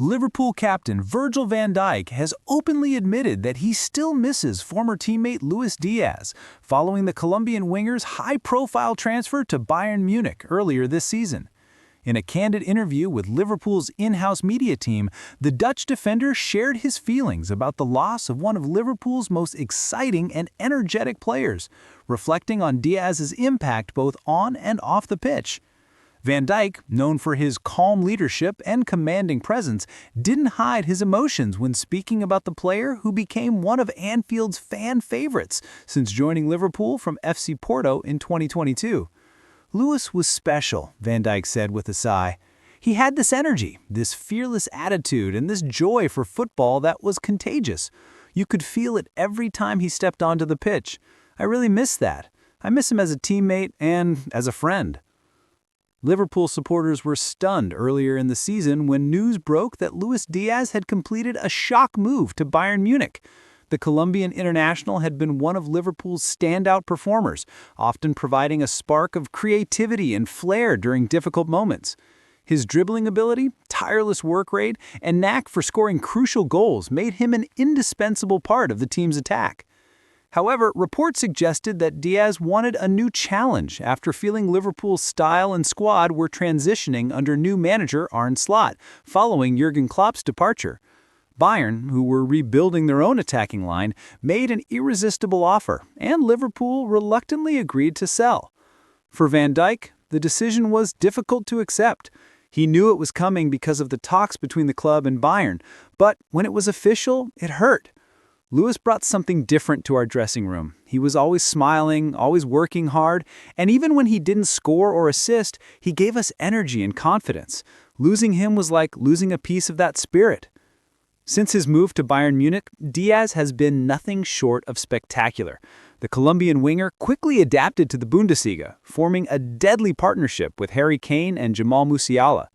Liverpool captain Virgil van Dijk has openly admitted that he still misses former teammate Luis Diaz, following the Colombian winger's high-profile transfer to Bayern Munich earlier this season. In a candid interview with Liverpool's in-house media team, the Dutch defender shared his feelings about the loss of one of Liverpool's most exciting and energetic players, reflecting on Diaz's impact both on and off the pitch. Van Dijk, known for his calm leadership and commanding presence, didn't hide his emotions when speaking about the player who became one of Anfield's fan favorites since joining Liverpool from FC Porto in 2022. "Lewis was special," Van Dijk said with a sigh. "He had this energy, this fearless attitude, and this joy for football that was contagious. You could feel it every time he stepped onto the pitch. I really miss that. I miss him as a teammate and as a friend." Liverpool supporters were stunned earlier in the season when news broke that Luis Diaz had completed a shock move to Bayern Munich. The Colombian international had been one of Liverpool's standout performers, often providing a spark of creativity and flair during difficult moments. His dribbling ability, tireless work rate, and knack for scoring crucial goals made him an indispensable part of the team's attack. However, reports suggested that Diaz wanted a new challenge after feeling Liverpool's style and squad were transitioning under new manager Arne Slot, following Jurgen Klopp's departure. Bayern, who were rebuilding their own attacking line, made an irresistible offer, and Liverpool reluctantly agreed to sell. For Van Dijk, the decision was difficult to accept. He knew it was coming because of the talks between the club and Bayern, but when it was official, it hurt. Lewis brought something different to our dressing room. He was always smiling, always working hard, and even when he didn't score or assist, he gave us energy and confidence. Losing him was like losing a piece of that spirit. Since his move to Bayern Munich, Diaz has been nothing short of spectacular. The Colombian winger quickly adapted to the Bundesliga, forming a deadly partnership with Harry Kane and Jamal Musiala.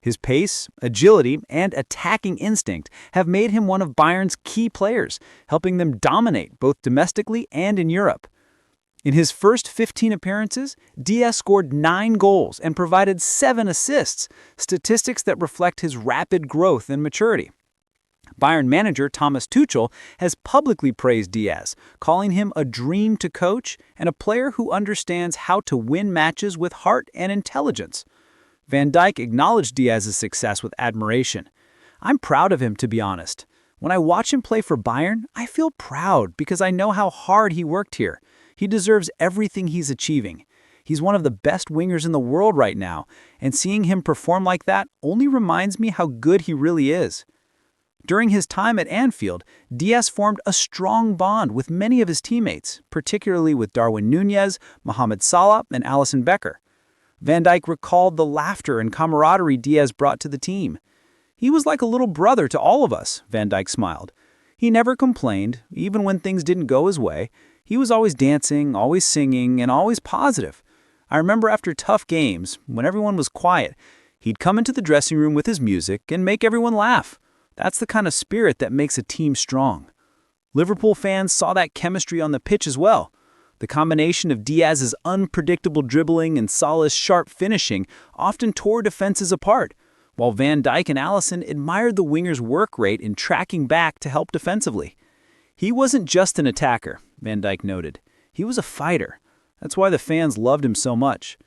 His pace, agility, and attacking instinct have made him one of Bayern's key players, helping them dominate both domestically and in Europe. In his first 15 appearances, Diaz scored 9 goals and provided 7 assists, statistics that reflect his rapid growth and maturity. Bayern manager Thomas Tuchel has publicly praised Diaz, calling him a dream to coach and a player who understands how to win matches with heart and intelligence. Van Dijk acknowledged Diaz's success with admiration. "I'm proud of him, to be honest. When I watch him play for Bayern, I feel proud because I know how hard he worked here. He deserves everything he's achieving. He's one of the best wingers in the world right now, and seeing him perform like that only reminds me how good he really is." During his time at Anfield, Diaz formed a strong bond with many of his teammates, particularly with Darwin Núñez, Mohamed Salah, and Alisson Becker. Van Dijk recalled the laughter and camaraderie Diaz brought to the team. "He was like a little brother to all of us," Van Dijk smiled. "He never complained, even when things didn't go his way. He was always dancing, always singing, and always positive. I remember after tough games, when everyone was quiet, he'd come into the dressing room with his music and make everyone laugh. That's the kind of spirit that makes a team strong." Liverpool fans saw that chemistry on the pitch as well. The combination of Diaz's unpredictable dribbling and Salah's sharp finishing often tore defenses apart, while Van Dijk and Alisson admired the winger's work rate in tracking back to help defensively. "He wasn't just an attacker," Van Dijk noted. "He was a fighter. That's why the fans loved him so much."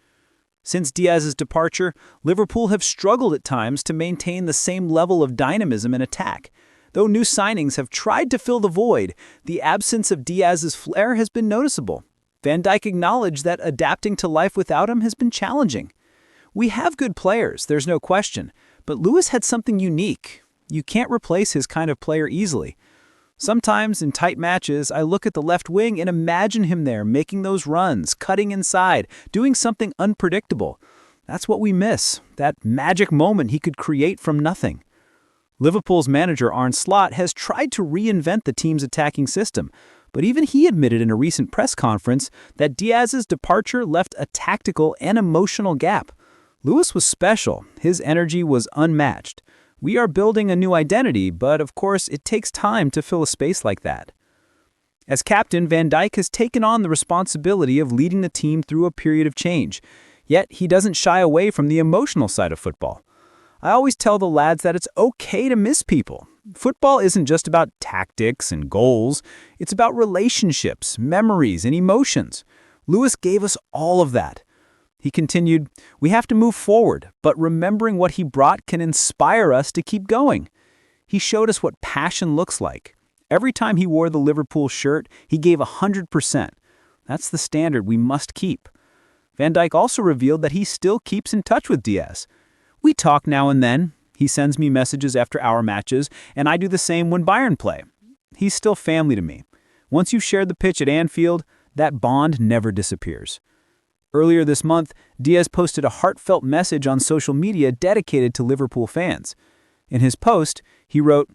Since Diaz's departure, Liverpool have struggled at times to maintain the same level of dynamism in attack. Though new signings have tried to fill the void, the absence of Diaz's flair has been noticeable. Van Dijk acknowledged that adapting to life without him has been challenging. "We have good players, there's no question, but Lewis had something unique. You can't replace his kind of player easily. Sometimes in tight matches, I look at the left wing and imagine him there making those runs, cutting inside, doing something unpredictable. That's what we miss, that magic moment he could create from nothing." Liverpool's manager Arne Slot has tried to reinvent the team's attacking system, but even he admitted in a recent press conference that Diaz's departure left a tactical and emotional gap. "Lewis was special. His energy was unmatched. We are building a new identity, but of course it takes time to fill a space like that." As captain, Van Dijk has taken on the responsibility of leading the team through a period of change, yet he doesn't shy away from the emotional side of football. I always tell the lads that it's okay to miss people. Football isn't just about tactics and goals. It's about relationships, memories, and emotions. Lewis gave us all of that. He continued, "We have to move forward, but remembering what he brought can inspire us to keep going." He showed us what passion looks like. Every time he wore the Liverpool shirt, he gave 100%. That's the standard we must keep. Van Dijk also revealed that he still keeps in touch with Diaz. "We talk now and then. He sends me messages after our matches, and I do the same when Bayern play. He's still family to me. Once you've shared the pitch at Anfield, that bond never disappears." Earlier this month, Diaz posted a heartfelt message on social media dedicated to Liverpool fans. In his post, he wrote,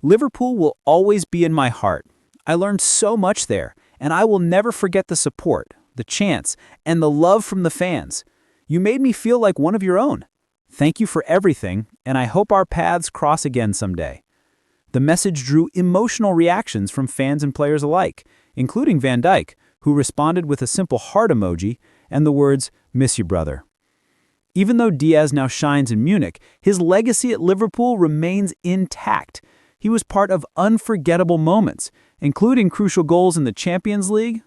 "Liverpool will always be in my heart. I learned so much there, and I will never forget the support, the chants, and the love from the fans. You made me feel like one of your own. Thank you for everything, and I hope our paths cross again someday." The message drew emotional reactions from fans and players alike, including Van Dijk, who responded with a simple heart emoji and the words, "Miss you, brother." Even though Diaz now shines in Munich, his legacy at Liverpool remains intact. He was part of unforgettable moments, including crucial goals in the Champions League,